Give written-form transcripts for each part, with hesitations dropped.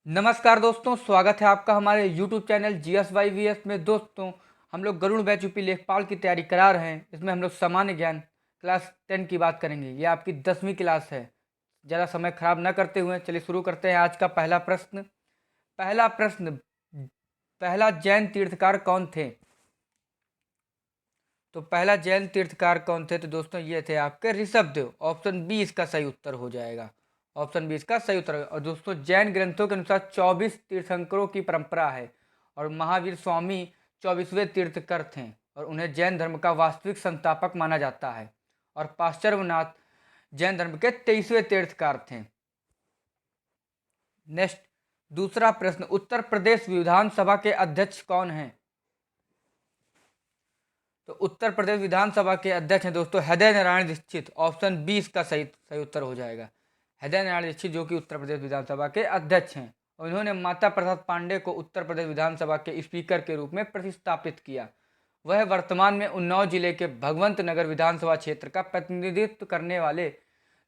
नमस्कार दोस्तों, स्वागत है आपका हमारे YouTube चैनल GSYVS में। दोस्तों, हम लोग गरुड़ बैच यूपी लेखपाल की तैयारी करा रहे हैं। इसमें हम लोग सामान्य ज्ञान क्लास 10 की बात करेंगे। ये आपकी 10वीं क्लास है। ज़्यादा समय खराब ना करते हुए चलिए शुरू करते हैं आज का पहला प्रश्न। पहला प्रश्न, पहला जैन तीर्थकार कौन थे? तो पहला जैन तीर्थकार कौन थे? तो दोस्तों ये थे आपके ऋषभदेव। ऑप्शन बी इसका सही उत्तर हो जाएगा। ऑप्शन बी इसका सही उत्तर। और दोस्तों, जैन ग्रंथों के अनुसार 24 तीर्थंकरों की परंपरा है और महावीर स्वामी 24वें तीर्थकर थे और उन्हें जैन धर्म का वास्तविक संस्थापक माना जाता है। और पाश्चर्यनाथ जैन धर्म के 23वें तीर्थकार थे। नेक्स्ट, दूसरा प्रश्न, उत्तर प्रदेश विधानसभा के अध्यक्ष कौन हैं? तो उत्तर प्रदेश विधानसभा के अध्यक्ष हैं दोस्तों हृदय नारायण दीक्षित। ऑप्शन बी इसका सही उत्तर हो जाएगा। हृदय नारायण दीक्षित जो कि उत्तर प्रदेश विधानसभा के अध्यक्ष हैं और इन्होंने माता प्रसाद पांडे को उत्तर प्रदेश विधानसभा के स्पीकर के रूप में प्रतिस्थापित किया। वह वर्तमान में उन्नाव जिले के भगवंत नगर विधानसभा क्षेत्र का प्रतिनिधित्व करने वाले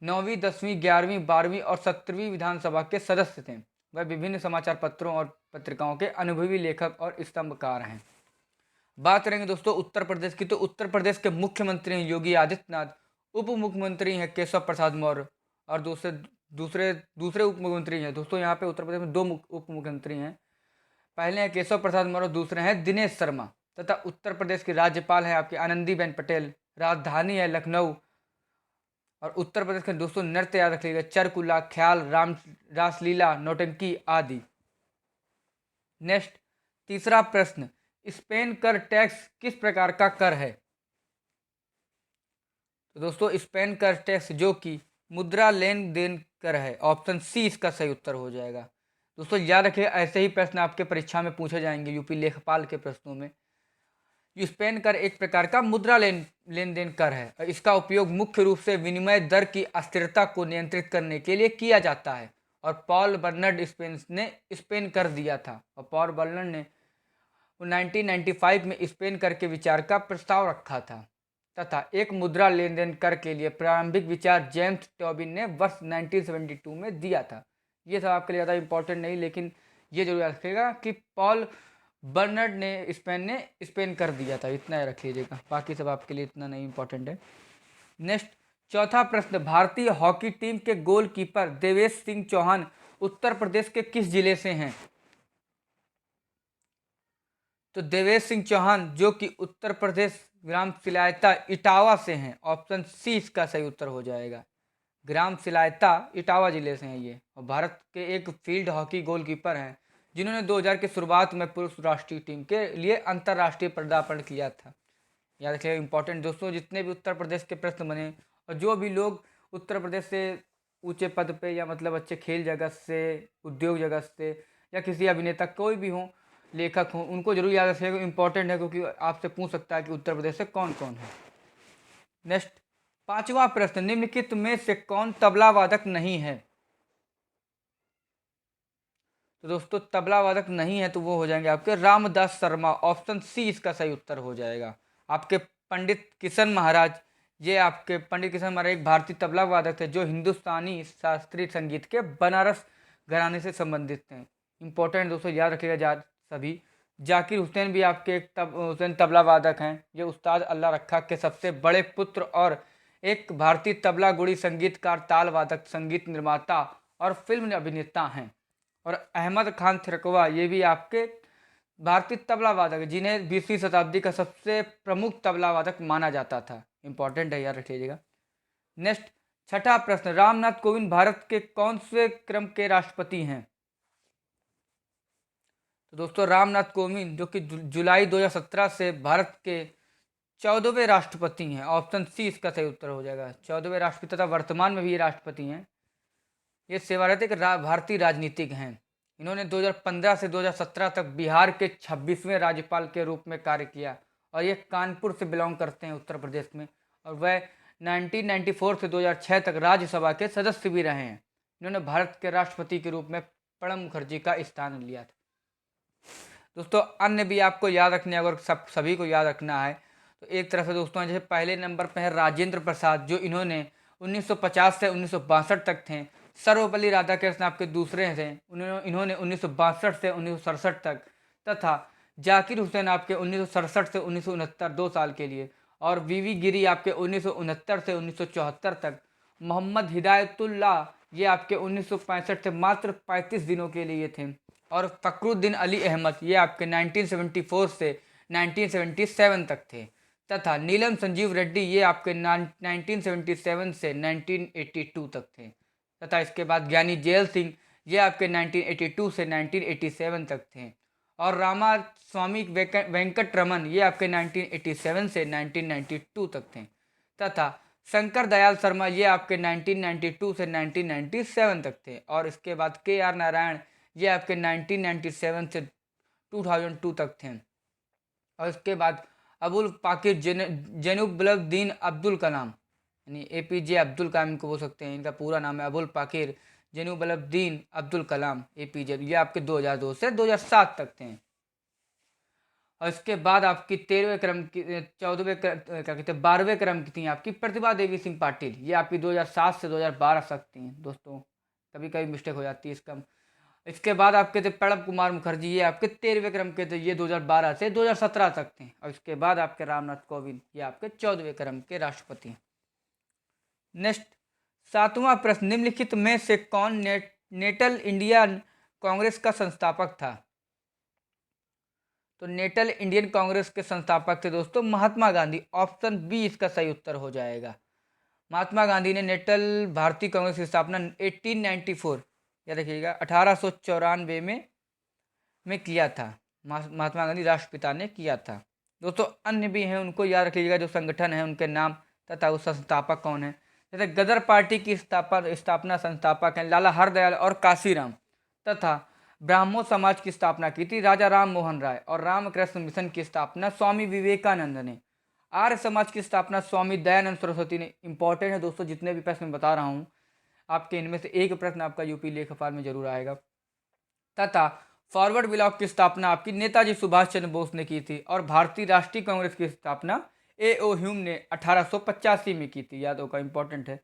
9वीं, 10वीं, 11वीं, 12वीं और 17वीं विधानसभा के सदस्य थे। वह विभिन्न समाचार पत्रों और पत्रिकाओं के अनुभवी लेखक और स्तंभकार हैं। बात करेंगे दोस्तों उत्तर प्रदेश की, तो उत्तर प्रदेश के मुख्यमंत्री हैं योगी आदित्यनाथ। उप मुख्यमंत्री हैं केशव प्रसाद मौर्य और दूसरे दूसरे दूसरे उप मुख्यमंत्री हैं दोस्तों यहाँ पे उत्तर प्रदेश में दो उप मुख्यमंत्री हैं। पहले हैं केशव प्रसाद मौर्य, दूसरे हैं दिनेश शर्मा। तथा उत्तर प्रदेश की राज्यपाल हैं आपकी आनंदीबेन पटेल। राजधानी है लखनऊ। और उत्तर प्रदेश के दोस्तों नृत्य याद रख लीजिएगा, चरकुला, ख्याल, रासलीला, नौटंकी आदि। नेक्स्ट, तीसरा प्रश्न, स्पेन कर टैक्स किस प्रकार का कर है? तो दोस्तों स्पेन कर टैक्स जो कि मुद्रा लेन देन कर है। ऑप्शन सी इसका सही उत्तर हो जाएगा। दोस्तों याद रखिए, ऐसे ही प्रश्न आपके परीक्षा में पूछे जाएंगे यूपी लेखपाल के प्रश्नों में। स्पेन कर एक प्रकार का मुद्रा लेन देन कर है और इसका उपयोग मुख्य रूप से विनिमय दर की अस्थिरता को नियंत्रित करने के लिए किया जाता है। और पॉल बर्नर्ड स्पेन ने स्पेन कर दिया था और पॉल बर्नर्ड ने 1995 में स्पेन कर के विचार का प्रस्ताव रखा था। तथा एक मुद्रा लेन देन कर के लिए प्रारंभिक विचार जेम्स टॉबिन ने वर्ष 1972 में दिया था। ये सब आपके लिए ज़्यादा इंपॉर्टेंट नहीं, लेकिन ये जरूर याद रखिएगा कि पॉल बर्नर्ड ने स्पेन कर दिया था, इतना याद रख लीजिएगा। बाकी सब आपके लिए इतना नहीं इंपॉर्टेंट है। नेक्स्ट, चौथा प्रश्न, भारतीय हॉकी टीम के गोलकीपर देवेश सिंह चौहान उत्तर प्रदेश के किस जिले से हैं? तो देवेश सिंह चौहान जो कि उत्तर प्रदेश ग्राम सिलायता इटावा से हैं। ऑप्शन सी इसका सही उत्तर हो जाएगा। ग्राम सिलायता इटावा जिले से हैं ये, और भारत के एक फील्ड हॉकी गोलकीपर हैं जिन्होंने 2000 के शुरुआत में पुरुष राष्ट्रीय टीम के लिए अंतर्राष्ट्रीय पदार्पण किया था। याद रखिएगा, इंपॉर्टेंट दोस्तों, जितने भी उत्तर प्रदेश के प्रश्न बने और जो भी लोग उत्तर प्रदेश से ऊंचे पद पे या मतलब अच्छे खेल जगत से, उद्योग जगत से या किसी अभिनेता कोई भी हों, लेखक हों, उनको जरूर याद रखिएगा। इंपॉर्टेंट है क्योंकि आपसे पूछ सकता है कि उत्तर प्रदेश से कौन कौन है। नेक्स्ट, पांचवा प्रश्न, निम्नलिखित में से कौन तबला वादक नहीं है? तो दोस्तों तबला वादक नहीं है तो वो हो जाएंगे आपके रामदास शर्मा। ऑप्शन सी इसका सही उत्तर हो जाएगा। आपके पंडित किशन महाराज, ये आपके पंडित किशन महाराज एक भारतीय तबला वादक थे जो हिंदुस्तानी शास्त्रीय संगीत के बनारस घराने से संबंधित थे। इंपॉर्टेंट दोस्तों याद रखिएगा सभी। जाकिर हुसैन भी आपके एक हुसैन तबला वादक हैं। ये उस्ताद अल्लाह रखा के सबसे बड़े पुत्र और एक भारतीय तबला गुड़ी संगीतकार, ताल वादक, संगीत निर्माता और फिल्म अभिनेता हैं। और अहमद खान थिरकवा ये भी आपके भारतीय तबला वादक जिन्हें 20वीं शताब्दी का सबसे प्रमुख तबला वादक माना जाता था। इंपॉर्टेंट है, याद रख लीजिएगा। नेक्स्ट, छठा प्रश्न, रामनाथ कोविंद भारत के कौन से क्रम के राष्ट्रपति हैं? तो दोस्तों रामनाथ कोविंद जो कि जुलाई 2017 से भारत के 14वें राष्ट्रपति हैं। ऑप्शन सी इसका सही उत्तर हो जाएगा। 14वें राष्ट्रपति तथा वर्तमान में भी ये राष्ट्रपति हैं। ये सेवारत भारतीय राजनीतिक हैं। इन्होंने 2015 से 2017 तक बिहार के 26वें राज्यपाल के रूप में कार्य किया और ये कानपुर से बिलोंग करते हैं उत्तर प्रदेश में। और वह 1994 से 2006 तक राज्यसभा के सदस्य भी रहे हैं। इन्होंने भारत के राष्ट्रपति के रूप में प्रणब मुखर्जी का स्थान लिया था। दोस्तों अन्य भी आपको याद रखने, अगर सभी को याद रखना है तो एक तरह से दोस्तों जैसे पहले नंबर पर है राजेंद्र प्रसाद जो इन्होंने 1950 से 1962 तक थे सर्वपल्ली राधाकृष्ण आपके दूसरे थे, इन्होंने 1962 से 1967 तक, तथा जाकिर हुसैन आपके 1967 से 1969 2 साल के लिए, और वीवी गिरी आपके 1969 से 1974 तक, मोहम्मद हिदायतुल्लाह ये आपके 1965 से मात्र 35 दिनों के लिए थे, और फखरुद्दीन अली अहमद ये आपके 1974 से 1977 तक थे, तथा नीलम संजीव रेड्डी ये आपके 1977 से 1982 तक थे, तथा इसके बाद ज्ञानी जेल सिंह ये आपके 1982 से 1987 तक थे, और रामा स्वामी वेंकट रमन ये आपके 1987 से 1992 तक थे, तथा शंकर दयाल शर्मा ये आपके 1992 से 1997 तक थे, और इसके बाद के आर नारायण ये आपके 1997 से 2002 तक थे, और इसके बाद अबुल पाकिर जैनुब्लुद्दीन अब्दुल कलाम यानी APJ अब्दुल कलाम इनको बोल सकते हैं, इनका पूरा नाम है अबुल पाकिर जैनुब्लुद्दीन अब्दुल कलाम APJ, ये आपके 2002 से 2007 तक थे, और इसके बाद आपकी 13वें क्रम की 14वें क्या कहते हैं 12वें क्रम की थी आपकी प्रतिभा देवी सिंह पाटिल, ये आपकी 2007 से 2012 तक थी दोस्तों, कभी कभी मिस्टेक हो जाती है इसका। इसके बाद आपके थे प्रणब कुमार मुखर्जी, ये आपके 13वें क्रम के थे, ये 2012 से 2017 तक थे, और इसके बाद आपके रामनाथ कोविंद ये आपके 14वें क्रम के राष्ट्रपति हैं। नेक्स्ट 7वां प्रश्न, निम्नलिखित में से कौन नेटल इंडियन कांग्रेस का संस्थापक था? तो नेटल इंडियन कांग्रेस के संस्थापक थे दोस्तों महात्मा गांधी, ऑप्शन बी इसका सही उत्तर हो जाएगा। महात्मा गांधी ने नेटल भारतीय कांग्रेस की स्थापना 1894 याद रखिएगा 1894 में किया था, महात्मा गांधी राष्ट्रपिता ने किया था दोस्तों। अन्य भी हैं, उनको याद रखिएगा जो संगठन है उनके नाम तथा उस संस्थापक कौन है। जैसे गदर पार्टी की स्थापना संस्थापक हैं लाला हरदयाल और काशीराम, तथा ब्राह्मो समाज की स्थापना की थी राजा राम मोहन राय, और रामकृष्ण मिशन की स्थापना स्वामी विवेकानंद ने। आर्य समाज की स्थापना स्वामी दयानंद सरस्वती ने। इंपॉर्टेंट है दोस्तों, जितने भी प्रश्न बता रहा हूँ आपके इनमें से एक प्रश्न आपका यूपी लेखपाल में जरूर आएगा। तथा फॉरवर्ड ब्लॉक की स्थापना आपकी नेताजी सुभाष चंद्र बोस ने की थी, और भारतीय राष्ट्रीय कांग्रेस की स्थापना A.O. ह्यूम ने 1885 में की थी, याद होगा इंपॉर्टेंट है।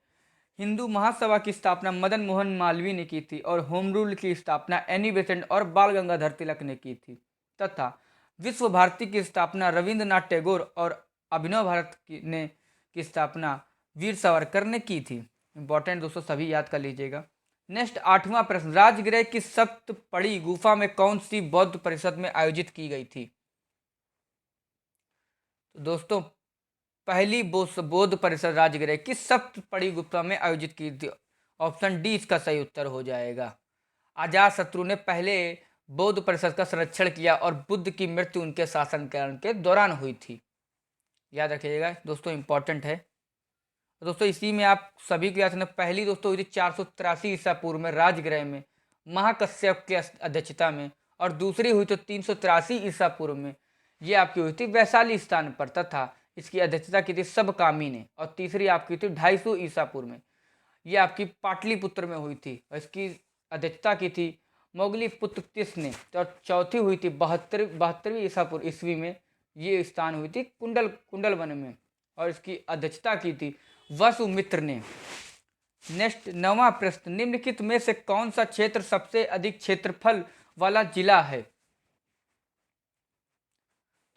हिंदू महासभा की स्थापना मदन मोहन मालवीय ने की थी, और होम रूल की स्थापना एनी बेसेंट और बाल गंगाधर तिलक ने की थी, तथा विश्व भारती की स्थापना रविंद्रनाथ टैगोर और अभिनव भारत की स्थापना वीर सावरकर ने की थी। इंपॉर्टेंट दोस्तों, सभी याद कर लीजिएगा। नेक्स्ट 8वां प्रश्न, राजगृह की सप्तपड़ी गुफा में कौन सी बौद्ध परिषद में आयोजित की गई थी? तो दोस्तों पहली बौद्ध परिषद राजगृह की सप्तपड़ी गुफा में आयोजित की थी, ऑप्शन डी इसका सही उत्तर हो जाएगा। अजात शत्रु ने पहले बौद्ध परिषद का संरक्षण किया, और बुद्ध की मृत्यु उनके शासनकाल के दौरान हुई थी, याद रखिएगा दोस्तों, इंपॉर्टेंट है। दोस्तों इसी में आप सभी को याद रखना, पहली दोस्तों हुई थी 483 ईसा पूर्व में राजगृह में महाकश्यप के अध्यक्षता में, और दूसरी हुई तो 383 ईसा पूर्व में, ये आपकी हुई थी वैशाली स्थान पर, तथा इसकी अध्यक्षता की थी सबकामी ने, और तीसरी आपकी थी 250 ईसा पूर्व में, ये आपकी पाटलिपुत्र में हुई थी, और इसकी अध्यक्षता की थी मोगली पुत्र तिस ने, और चौथी हुई थी 72वीं ईसा पूर्व ईस्वी में, ये स्थान हुई थी कुंडल वन में, और इसकी अध्यक्षता की थी वसुमित्र ने। नेक्स्ट 9वां प्रश्न, निम्नलिखित में से कौन सा क्षेत्र सबसे अधिक क्षेत्रफल वाला जिला है?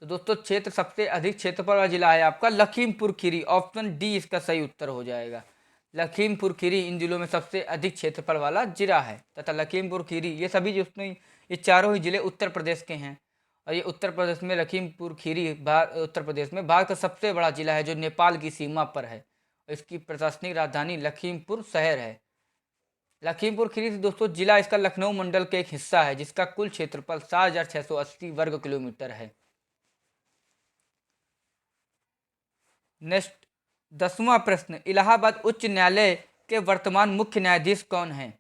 तो दोस्तों क्षेत्र सबसे अधिक क्षेत्रफल वाला जिला है आपका लखीमपुर खीरी, ऑप्शन डी इसका सही उत्तर हो जाएगा। लखीमपुर खीरी इन जिलों में सबसे अधिक क्षेत्रफल वाला जिला है, तथा लखीमपुर खीरी ये सभी जितने ये चारों ही जिले उत्तर प्रदेश के हैं, और ये उत्तर प्रदेश में लखीमपुर खीरी उत्तर प्रदेश में भारत का सबसे बड़ा जिला है जो नेपाल की सीमा पर है, और इसकी प्रशासनिक राजधानी लखीमपुर शहर है। लखीमपुर खीरी दोस्तों जिला इसका लखनऊ मंडल का एक हिस्सा है, जिसका कुल क्षेत्रफल 7680 वर्ग किलोमीटर है। नेक्स्ट 10वां प्रश्न, इलाहाबाद उच्च न्यायालय के वर्तमान मुख्य न्यायाधीश कौन हैं?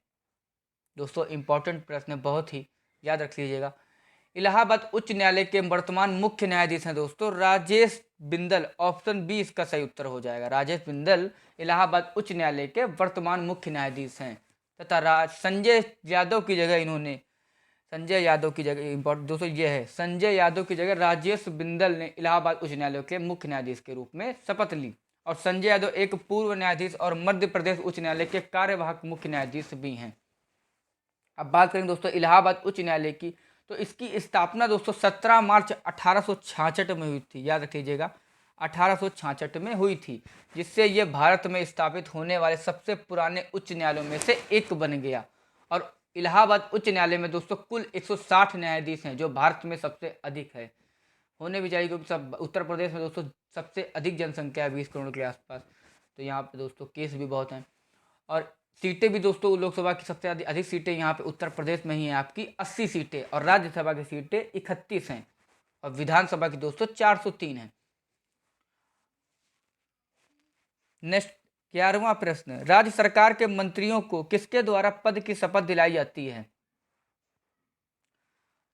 दोस्तों इंपॉर्टेंट प्रश्न है, बहुत ही याद रख लीजिएगा। इलाहाबाद उच्च न्यायालय के वर्तमान मुख्य न्यायाधीश हैं दोस्तों राजेश बिंदल, ऑप्शन बी इसका सही उत्तर हो जाएगा। राजेश बिंदल इलाहाबाद उच्च न्यायालय के वर्तमान मुख्य न्यायाधीश हैं, तथा संजय यादव की जगह इंपॉर्टेंट दोस्तों ये है, संजय यादव की जगह राजेश बिंदल ने इलाहाबाद उच्च न्यायालय के मुख्य न्यायाधीश के रूप में शपथ ली, और संजय यादव एक पूर्व न्यायाधीश और मध्य प्रदेश उच्च न्यायालय के कार्यवाहक मुख्य न्यायाधीश भी हैं। अब बात करेंगे दोस्तों इलाहाबाद उच्च न्यायालय की, तो इसकी स्थापना दोस्तों 17 मार्च 1866 में हुई थी, याद रख लीजिएगा 1866 में हुई थी, जिससे ये भारत में स्थापित होने वाले सबसे पुराने उच्च न्यायालयों में से एक बन गया। और इलाहाबाद उच्च न्यायालय में दोस्तों कुल 160 न्यायाधीश हैं, जो भारत में सबसे अधिक है, होने भी चाहिए, क्योंकि सब उत्तर प्रदेश में दोस्तों सबसे अधिक जनसंख्या है 20 करोड़ के आसपास, तो यहाँ पे दोस्तों केस भी बहुत हैं। और सीटें भी दोस्तों लोकसभा की सबसे अधिक सीटें यहाँ पे उत्तर प्रदेश में ही हैं आपकी 80 सीटें, और राज्यसभा की सीटें 31 हैं, और विधानसभा की दोस्तों 403 हैं। नेक्स्ट 11वां प्रश्न, राज्य सरकार के मंत्रियों को किसके द्वारा पद की शपथ दिलाई जाती है?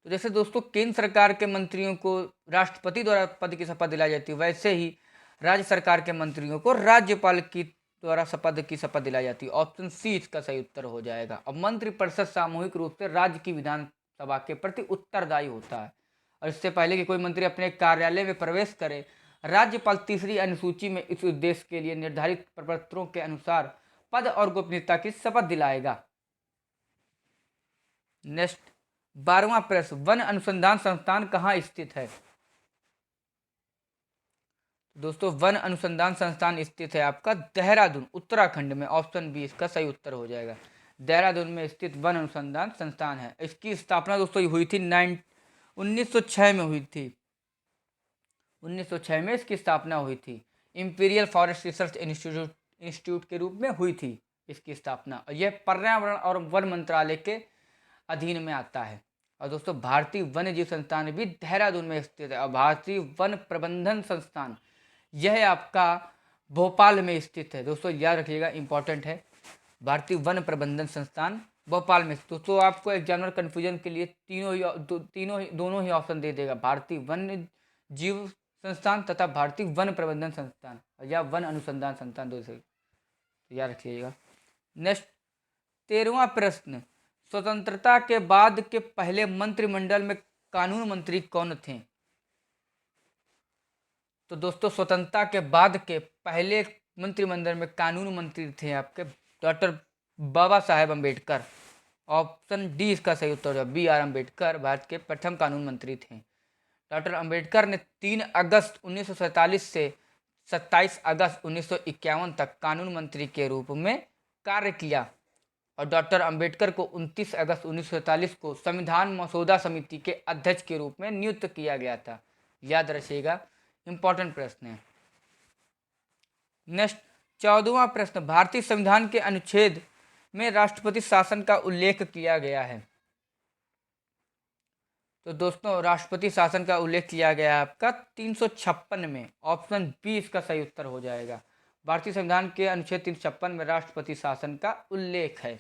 तो जैसे दोस्तों केंद्र सरकार के मंत्रियों को राष्ट्रपति द्वारा पद की शपथ दिलाई जाती है, वैसे ही राज्य सरकार के मंत्रियों को राज्यपाल की द्वारा शपथ दिलाई जाती है। ऑप्शन सी इसका सही उत्तर हो जाएगा। अब मंत्रिपरिषद सामूहिक रूप से राज्य की विधानसभा के प्रति उत्तरदायी होता है, और इससे पहले कि कोई मंत्री अपने कार्यालय में प्रवेश करे, राज्यपाल तीसरी अनुसूची में इस उद्देश्य के लिए निर्धारित प्रपत्रों के अनुसार पद और गोपनीयता की शपथ दिलाएगा। नेक्स्ट 12वां प्रश्न, वन अनुसंधान संस्थान कहाँ स्थित है? दोस्तों वन अनुसंधान संस्थान स्थित है आपका देहरादून उत्तराखंड में। ऑप्शन बी इसका सही उत्तर हो जाएगा। देहरादून में स्थित वन अनुसंधान संस्थान है। इसकी स्थापना दोस्तों हुई थी 1906 में हुई थी। 1906 में इसकी स्थापना हुई थी। इंपीरियल फॉरेस्ट रिसर्च इंस्टीट्यूट के रूप में हुई थी इसकी स्थापना, और यह पर्यावरण और वन मंत्रालय के अधीन में आता है। और दोस्तों भारतीय वन्य जीव संस्थान भी देहरादून में स्थित है, और भारतीय वन प्रबंधन संस्थान यह आपका भोपाल में स्थित है। दोस्तों याद रखिएगा, इंपॉर्टेंट है, भारतीय वन प्रबंधन संस्थान भोपाल में। दोस्तों आपको एग्जामिनर कन्फ्यूजन के लिए दोनों ही ऑप्शन दे देगा, भारतीय वन्य जीव संस्थान तथा भारतीय वन प्रबंधन संस्थान या वन अनुसंधान संस्थान, दो से याद रखिएगा। नेक्स्ट 13वां प्रश्न, स्वतंत्रता के बाद के पहले मंत्रिमंडल में कानून मंत्री कौन थे? तो दोस्तों स्वतंत्रता के बाद के पहले मंत्रिमंडल में कानून मंत्री थे आपके doctor Baba Saheb Ambedkar. Option D इसका सही उत्तर है। बी आर अम्बेडकर भारत के प्रथम कानून मंत्री थे। डॉक्टर अम्बेडकर ने 3 अगस्त 1947 से 27 अगस्त 1951 तक कानून मंत्री के रूप में कार्य किया, और डॉक्टर अम्बेडकर को 29 अगस्त 1947 को संविधान मसौदा समिति के अध्यक्ष के रूप में नियुक्त किया गया था। याद रखिएगा, इंपॉर्टेंट प्रश्न है। नेक्स्ट 14वां प्रश्न, भारतीय संविधान के अनुच्छेद में राष्ट्रपति शासन का उल्लेख किया गया है। तो दोस्तों राष्ट्रपति शासन का उल्लेख किया गया है आपका 356 में। ऑप्शन बी इसका सही उत्तर हो जाएगा। भारतीय संविधान के अनुच्छेद 356 में राष्ट्रपति शासन का उल्लेख है।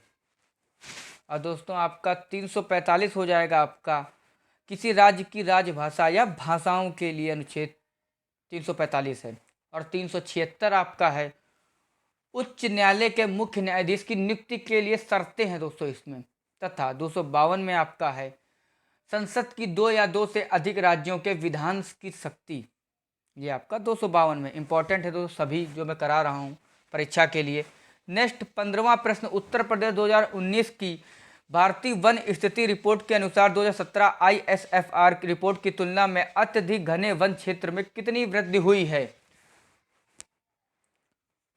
और दोस्तों आपका 345 हो जाएगा आपका किसी राज्य की राजभाषा या भाषाओं के लिए अनुच्छेद 345 है। और 376 आपका है उच्च न्यायालय के मुख्य न्यायाधीश की नियुक्ति के लिए शर्तें हैं दोस्तों इसमें। तथा 252 में आपका है संसद की 2 या 2 से अधिक राज्यों के विधान की शक्ति। ये आपका 252 में इंपॉर्टेंट है दोस्तों, सभी जो मैं करा रहा हूँ परीक्षा के लिए। नेक्स्ट 15वां प्रश्न, उत्तर प्रदेश 2019 की भारतीय वन स्थिति रिपोर्ट के अनुसार 2017 ISFR की रिपोर्ट की तुलना में अत्यधिक घने वन क्षेत्र में कितनी वृद्धि हुई है?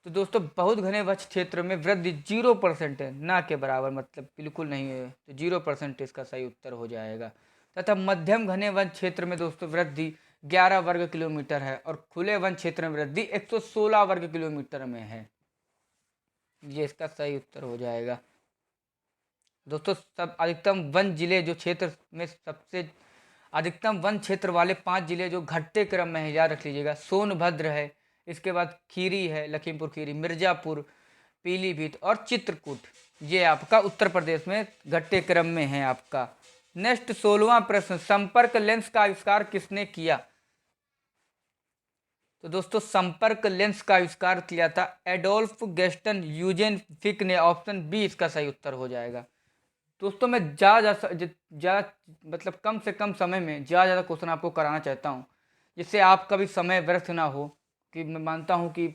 तो दोस्तों बहुत घने वन क्षेत्र में वृद्धि 0% है, ना के बराबर, मतलब बिल्कुल नहीं है, तो 0% इसका सही उत्तर हो जाएगा। तथा मध्यम घने वन क्षेत्र में दोस्तों वृद्धि 11 वर्ग किलोमीटर है, और खुले वन क्षेत्र में वृद्धि 116 वर्ग किलोमीटर में है। ये इसका सही उत्तर हो जाएगा। दोस्तों सब अधिकतम वन जिले जो क्षेत्र में सबसे अधिकतम वन क्षेत्र वाले 5 जिले जो घटते क्रम में है, याद रख लीजिएगा, सोनभद्र है, इसके बाद खीरी है, लखीमपुर खीरी, मिर्जापुर, पीलीभीत और चित्रकूट, ये आपका उत्तर प्रदेश में घटते क्रम में है आपका। नेक्स्ट 16वां प्रश्न, संपर्क लेंस का आविष्कार किसने किया? तो दोस्तों संपर्क लेंस का आविष्कार किया था एडोल्फ गेस्टन यूजेन फिक ने। ऑप्शन बी इसका सही उत्तर हो जाएगा। दोस्तों मैं ज़्यादा मतलब कम से कम समय में ज़्यादा क्वेश्चन आपको कराना चाहता हूँ, जिससे आपका भी समय व्यर्थ ना हो, क्योंकि मैं मानता हूँ कि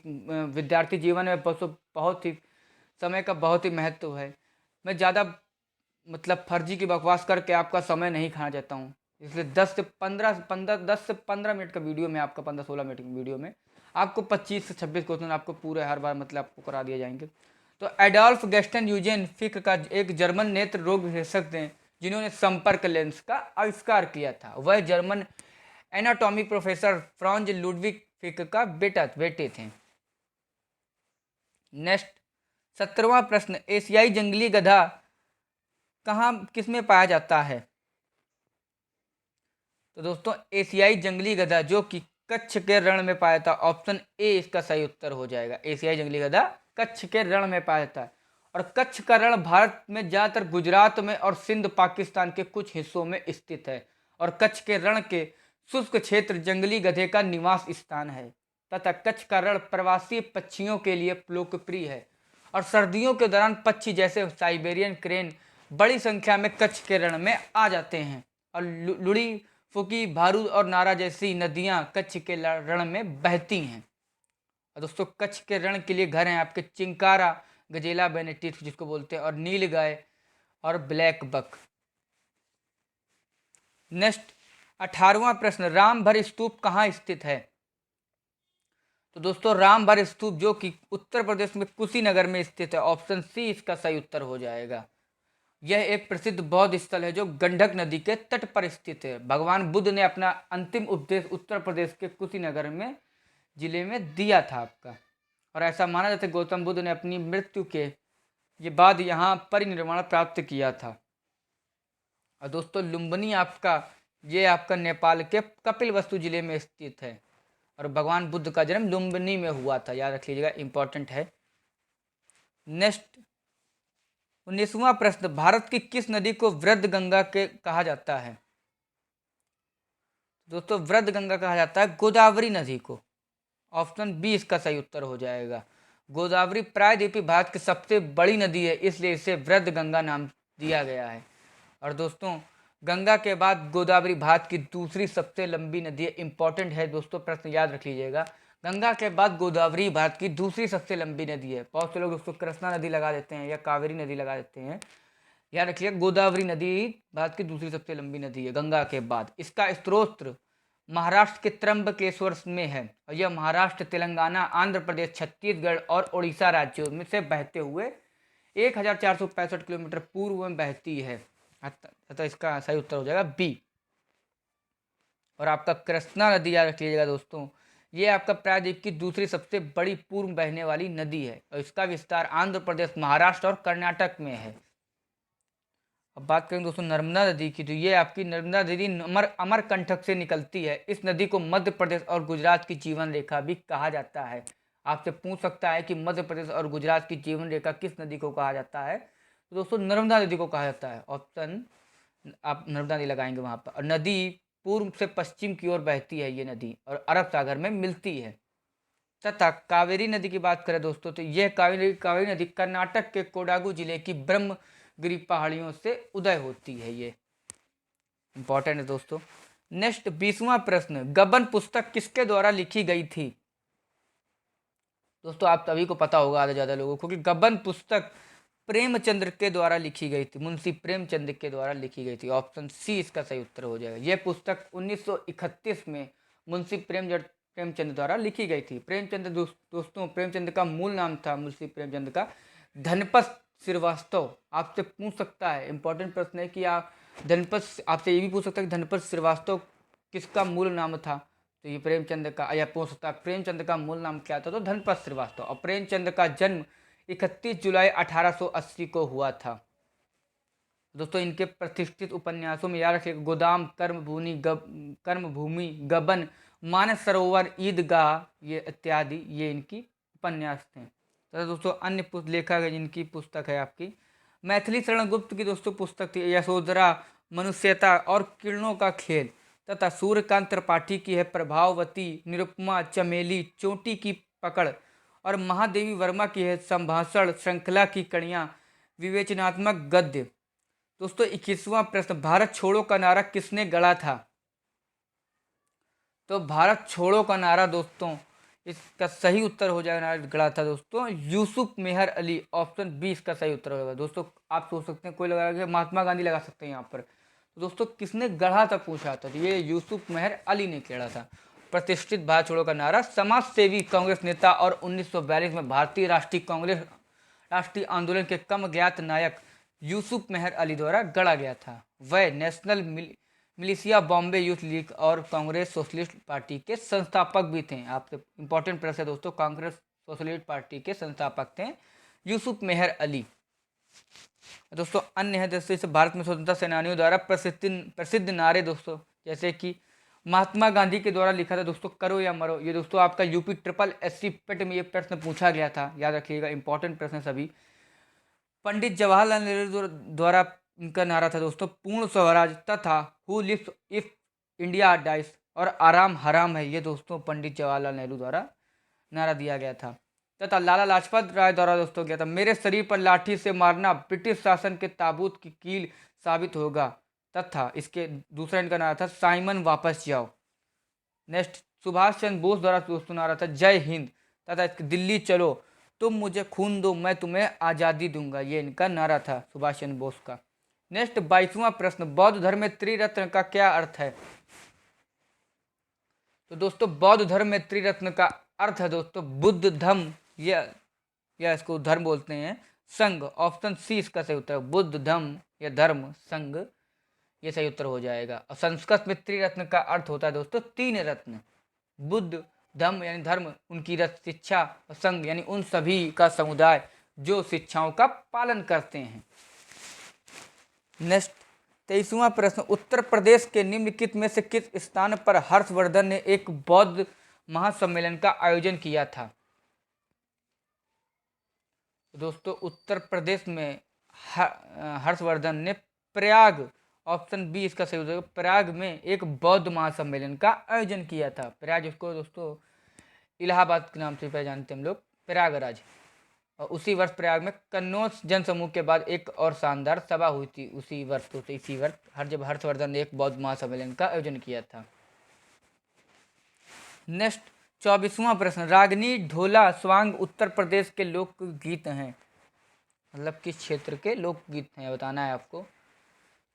विद्यार्थी जीवन में बहुत ही समय का बहुत ही महत्व है। मैं ज़्यादा मतलब फर्जी की बकवास करके आपका समय नहीं खाना चाहता हूँ, इसलिए 10 से 15 मिनट का वीडियो में, आपका 15-16 मिनट की वीडियो में आपको 25 से 26 क्वेश्चन आपको पूरे हर बार मतलब आपको करा दिए जाएंगे। तो एडोल्फ गैस्टन यूजेन फिक का एक जर्मन नेत्र रोग विशेषज्ञ हैं जिन्होंने संपर्क लेंस का आविष्कार किया था। वह German anatomy professor Franz Ludwig Fick का बेटे थे। नेक्स्ट 17वां प्रश्न, एशियाई जंगली गधा कहाँ किसमें पाया जाता है? तो दोस्तों एशियाई जंगली गधा जो कि कच्छ के रण में पाया था, ऑप्शन ए इसका सही उत्तर हो जाएगा। एशियाई जंगली गधा कच्छ के रण में पाया जाता है, और कच्छ का रण भारत में ज़्यादातर गुजरात में और सिंध पाकिस्तान के कुछ हिस्सों में स्थित है, और कच्छ के रण के शुष्क क्षेत्र जंगली गधे का निवास स्थान है तथा कच्छ का रण प्रवासी पक्षियों के लिए लोकप्रिय है, और सर्दियों के दौरान पक्षी जैसे साइबेरियन क्रेन बड़ी संख्या में कच्छ के रण में आ जाते हैं, और लुड़ी, फुकी, भारू और नारा जैसी नदियां कच्छ के रण में बहती हैं। और दोस्तों कच्छ के रण के लिए घर हैं आपके चिंकारा, गजेला बेनेटिट जिसको बोलते हैं, और नील गाय और ब्लैक बक। नेक्स्ट 18वां प्रश्न, रामभर स्तूप कहाँ स्थित है? तो दोस्तों रामभर स्तूप जो कि उत्तर प्रदेश में कुशीनगर में स्थित है, ऑप्शन सी इसका सही उत्तर हो जाएगा। यह एक प्रसिद्ध बौद्ध स्थल है जो गंडक नदी के तट पर स्थित है। भगवान बुद्ध ने अपना अंतिम उपदेश उत्तर प्रदेश के कुशीनगर में जिले में दिया था आपका, और ऐसा माना जाता है गौतम बुद्ध ने अपनी मृत्यु के बाद यहाँ परिनिर्वाण प्राप्त किया था। और दोस्तों लुम्बिनी ये आपका नेपाल के कपिलवस्तु जिले में स्थित है, और भगवान बुद्ध का जन्म लुम्बिनी में हुआ था, याद रख लीजिएगा, इंपॉर्टेंट है। नेक्स्ट 19वां प्रश्न, भारत की किस नदी को वृद्ध गंगा के कहा जाता है? दोस्तों वृद्ध गंगा कहा जाता है गोदावरी नदी को, ऑप्शन बी इसका सही उत्तर हो जाएगा। गोदावरी प्रायद्वीपीय भारत की सबसे बड़ी नदी है, इसलिए इसे वृद्ध गंगा नाम दिया गया है। और दोस्तों गंगा के बाद गोदावरी भारत की दूसरी सबसे लंबी नदी है, इंपॉर्टेंट है दोस्तों, प्रश्न याद रख लीजिएगा। गंगा के बाद गोदावरी भारत की दूसरी सबसे लंबी नदी है। बहुत से लोग दोस्तों कृष्णा नदी लगा देते हैं या कावेरी नदी लगा देते हैं, याद रखिए गोदावरी नदी भारत की दूसरी सबसे लंबी नदी है गंगा के बाद। इसका स्रोत महाराष्ट्र के त्र्यंबकेश्वर में है, और यह महाराष्ट्र, तेलंगाना, आंध्र प्रदेश, छत्तीसगढ़ और उड़ीसा राज्यों में से बहते हुए 1465 किलोमीटर पूर्व में बहती है, अतः इसका सही उत्तर हो जाएगा बी। और आपका कृष्णा नदी याद रख लीजिएगा दोस्तों, ये आपका प्रायद्वीप की दूसरी सबसे बड़ी पूर्व बहने वाली नदी है, और इसका विस्तार आंध्र प्रदेश, महाराष्ट्र और कर्नाटक में है। अब बात करें दोस्तों नर्मदा नदी की, तो ये आपकी नर्मदा नदी अमरकंटक से निकलती है। इस नदी को मध्य प्रदेश और गुजरात की जीवन रेखा भी कहा जाता है। आपसे पूछ सकता है कि मध्य प्रदेश और गुजरात की जीवन रेखा किस नदी को कहा जाता है? तो दोस्तों नर्मदा नदी को कहा जाता है, ऑप्शन आप नर्मदा नदी लगाएंगे वहाँ पर। और नदी पूर्व से पश्चिम की ओर बहती है ये नदी, और अरब सागर में मिलती है। तथा कावेरी नदी की बात करें दोस्तों, तो यह कावेरी नदी कर्नाटक के कोडागु जिले की ब्रह्मगिरी पहाड़ियों से उदय होती है, ये इंपॉर्टेंट है दोस्तों। नेक्स्ट 20वां प्रश्न, गबन पुस्तक किसके द्वारा लिखी गई थी? दोस्तों आप सभी को पता होगा, आधे ज़्यादा लोगों को, कि गबन पुस्तक प्रेमचंद्र के द्वारा लिखी गई थी, मुंशी प्रेमचंद के द्वारा लिखी गई थी, ऑप्शन सी इसका सही उत्तर हो जाएगा। यह पुस्तक 1931 में मुंशी प्रेमचंद द्वारा लिखी गई थी। प्रेमचंद दोस्तों प्रेमचंद का मूल नाम था मुंशी प्रेमचंद का धनपत श्रीवास्तव। आपसे पूछ सकता है, इंपॉर्टेंट प्रश्न है कि आप आपसे ये भी पूछ सकता है कि धनपत श्रीवास्तव किसका मूल नाम था? तो ये प्रेमचंद का, या पूछ सकता है प्रेमचंद का मूल नाम क्या था? तो धनपत श्रीवास्तव। और प्रेमचंद का जन्म 31 जुलाई 1880 को हुआ था। दोस्तों इनके प्रतिष्ठित उपन्यासों में याद रखिएगा गोदाम, कर्मभूमि, गबन, मानस सरोवर, ईदगाह, ये इत्यादि ये इनकी उपन्यास थे। तथा दोस्तों अन्य लेखक है जिनकी पुस्तक है आपकी मैथिली शरण गुप्त की दोस्तों पुस्तक थी यशोधरा, मनुष्यता और किरणों का खेल। तथा सूर्यकांत त्रिपाठी की है प्रभावती, निरुपमा, चमेली, चोटी की पकड़। और महादेवी वर्मा की है संभाषण श्रृंखला की कड़ियाँ, विवेचनात्मक गद्य। दोस्तों 21वां प्रश्न, भारत छोड़ो का नारा किसने गढ़ा था? तो भारत छोड़ो का नारा दोस्तों इसका सही उत्तर हो जाएगा गढ़ा था दोस्तों यूसुफ मेहर अली। ऑप्शन बी इसका सही उत्तर होगा। दोस्तों आप सोच सकते हैं कोई लगा कि महात्मा गांधी लगा सकते हैं यहाँ पर, तो दोस्तों किसने गढ़ा था पूछा था, तो ये यूसुफ मेहर अली ने गढ़ा था। प्रतिष्ठित भारत छोड़ो का नारा समाज सेवी कांग्रेस नेता और 1942 में भारतीय राष्ट्रीय आंदोलन के कम ज्ञात नायक यूसुफ मेहर अली द्वारा गढ़ा गया था। वह national militia, Bombay youth league और कांग्रेस सोशलिस्ट पार्टी के संस्थापक भी थे। आपसे इंपॉर्टेंट प्रश्न है दोस्तों, कांग्रेस सोशलिस्ट पार्टी के संस्थापक थे यूसुफ मेहर अली। दोस्तों अन्य है जैसे भारत में स्वतंत्रता सेनानियों द्वारा प्रसिद्ध नारे दोस्तों, जैसे कि महात्मा गांधी के द्वारा लिखा था दोस्तों करो या मरो। ये दोस्तों आपका यूपी ट्रिपल एससी पेट में ये प्रश्न पूछा गया था, याद रखिएगा, इंपॉर्टेंट प्रश्न सभी। पंडित जवाहरलाल नेहरू द्वारा इनका नारा था दोस्तों पूर्ण स्वराज तथा who lives if India dies और आराम हराम है। ये दोस्तों पंडित जवाहरलाल नेहरू द्वारा नारा दिया गया था। तथा लाला लाजपत राय द्वारा दोस्तों किया था मेरे शरीर पर लाठी से मारना ब्रिटिश शासन के ताबूत की कील साबित होगा। तथा इसके दूसरा इनका नारा था साइमन वापस जाओ। नेक्स्ट सुभाष चंद्र बोस द्वारा दोस्तों नारा था जय हिंद। तथा दिल्ली चलो तुम मुझे खून दो मैं तुम्हें आज़ादी दूंगा। ये इनका नारा था सुभाष चंद्र बोस का। नेक्स्ट 22वां प्रश्न, बौद्ध धर्म में त्रिरत्न का क्या अर्थ है? तो दोस्तों बौद्ध धर्म में त्रिरत्न का अर्थ है दोस्तों बुद्ध, धम्म या इसको धर्म बोलते हैं, संघ। ऑप्शन सी इसका सही उत्तर है, बुद्ध, धम्म या धर्म, संघ, ये सही उत्तर हो जाएगा। और संस्कृत में त्रिरत्न का अर्थ होता है दोस्तों तीन रत्न, बुद्ध, धम्म यानी धर्म, उनकी रत्न शिक्षा, और संघ यानी उन सभी का समुदाय जो शिक्षाओं का पालन करते हैं। नेक्स्ट 23वां प्रश्न, उत्तर प्रदेश के निम्नलिखित में से किस स्थान पर हर्षवर्धन ने एक बौद्ध महासम्मेलन का आयोजन किया था? दोस्तों उत्तर प्रदेश में हर्षवर्धन ने प्रयाग, ऑप्शन बी इसका सही होगा, प्रयाग में एक बौद्ध महासम्मेलन का आयोजन किया था। प्रयाग इसको दोस्तों इलाहाबाद के नाम से पहले जानते हैं हम लोग, प्रयागराज। और उसी वर्ष प्रयाग में कन्नौज जनसमूह के बाद एक और शानदार सभा हुई थी उसी वर्ष, तो इसी वर्ष जब हर्षवर्धन ने एक बौद्ध महासम्मेलन का आयोजन किया था। नेक्स्ट 24वां प्रश्न, रागनी ढोला स्वांग उत्तर प्रदेश के लोकगीत हैं, मतलब किस क्षेत्र के लोकगीत हैं बताना है आपको।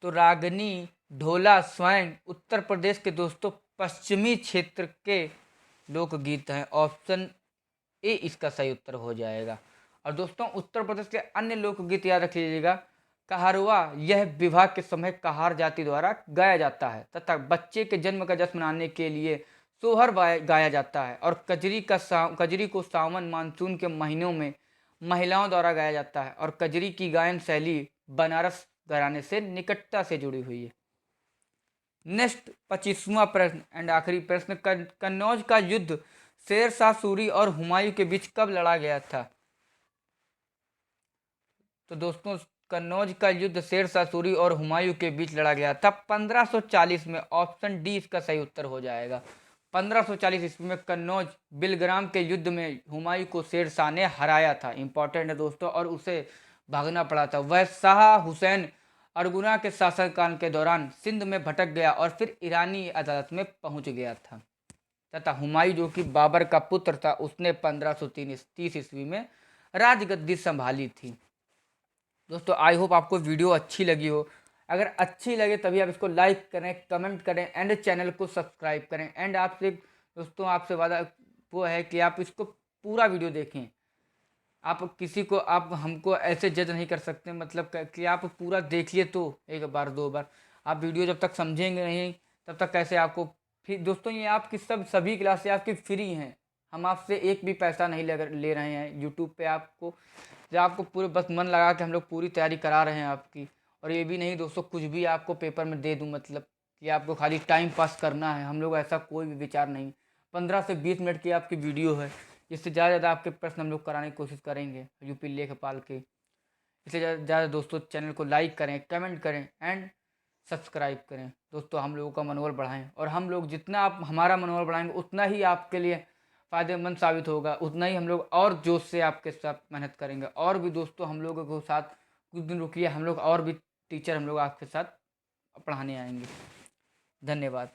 तो रागनी ढोला स्वांग उत्तर प्रदेश के दोस्तों पश्चिमी क्षेत्र के लोकगीत हैं। ऑप्शन ए इसका सही उत्तर हो जाएगा। और दोस्तों उत्तर प्रदेश के अन्य लोकगीत याद रख लीजिएगा, कहारवा, यह विवाह के समय कहार जाति द्वारा गाया जाता है। तथा बच्चे के जन्म का जश्न मनाने के लिए सोहर गाया जाता है। और कजरी को सावन मानसून के महीनों में महिलाओं द्वारा गाया जाता है। और कजरी की गायन शैली बनारस घराने से निकटता से जुड़ी हुई है। नेक्स्ट 25वां प्रश्न एंड आखिरी प्रश्न, कन्नौज का युद्ध शेर शाह सूरी और हुमायूं के बीच कब लड़ा गया था? तो दोस्तों कन्नौज का युद्ध शेर शाह सूरी और हुमायूं के बीच लड़ा गया था 1540 में। ऑप्शन डी इसका सही उत्तर हो जाएगा। 1540 ईस्वी में कन्नौज बिलग्राम के युद्ध में हुमायूं को शेर शाह ने हराया था। इंपॉर्टेंट है दोस्तों, और उसे भागना पड़ा था। वह शाह हुसैन अरगुना के शासनकाल के दौरान सिंध में भटक गया और फिर ईरानी अदालत में पहुंच गया था। तथा हुमायूं जो कि बाबर का पुत्र था, उसने 1530 ईस्वी में राजगद्दी संभाली थी। दोस्तों आई होप आपको वीडियो अच्छी लगी हो। अगर अच्छी लगे तभी आप इसको लाइक करें, कमेंट करें एंड चैनल को सब्सक्राइब करें। एंड आपसे दोस्तों आपसे वादा वो है कि आप इसको पूरा वीडियो देखें। आप हमको ऐसे जज नहीं कर सकते, मतलब कि आप पूरा देखिए तो एक बार दो बार। आप वीडियो जब तक समझेंगे नहीं तब तक कैसे आपको। फिर दोस्तों ये आपकी सभी क्लासें आपकी फ्री हैं, हम आपसे एक भी पैसा नहीं ले रहे हैं यूट्यूब पे। आपको पूरे बस मन लगा के हम लोग पूरी तैयारी करा रहे हैं आपकी। और ये भी नहीं दोस्तों कुछ भी आपको पेपर में दे दूं, मतलब कि आपको खाली टाइम पास करना है। हम लोग ऐसा कोई भी विचार नहीं। 15 से 20 मिनट की आपकी वीडियो है, इससे ज़्यादा आपके प्रश्न हम लोग कराने की कोशिश करेंगे यूपी लेखपाल के। इसलिए ज़्यादा दोस्तों चैनल को लाइक करें, कमेंट करें एंड सब्सक्राइब करें। दोस्तों हम लोगों का मनोबल बढ़ाएं, और हम लोग जितना आप हमारा मनोबल बढ़ाएंगे उतना ही आपके लिए फ़ायदेमंद साबित होगा, उतना ही हम लोग और जोश से आपके साथ मेहनत करेंगे। और भी दोस्तों हम लोगों के साथ कुछ दिन रुकिए, हम लोग और भी टीचर हम लोग आपके साथ पढ़ाने आएंगे। धन्यवाद।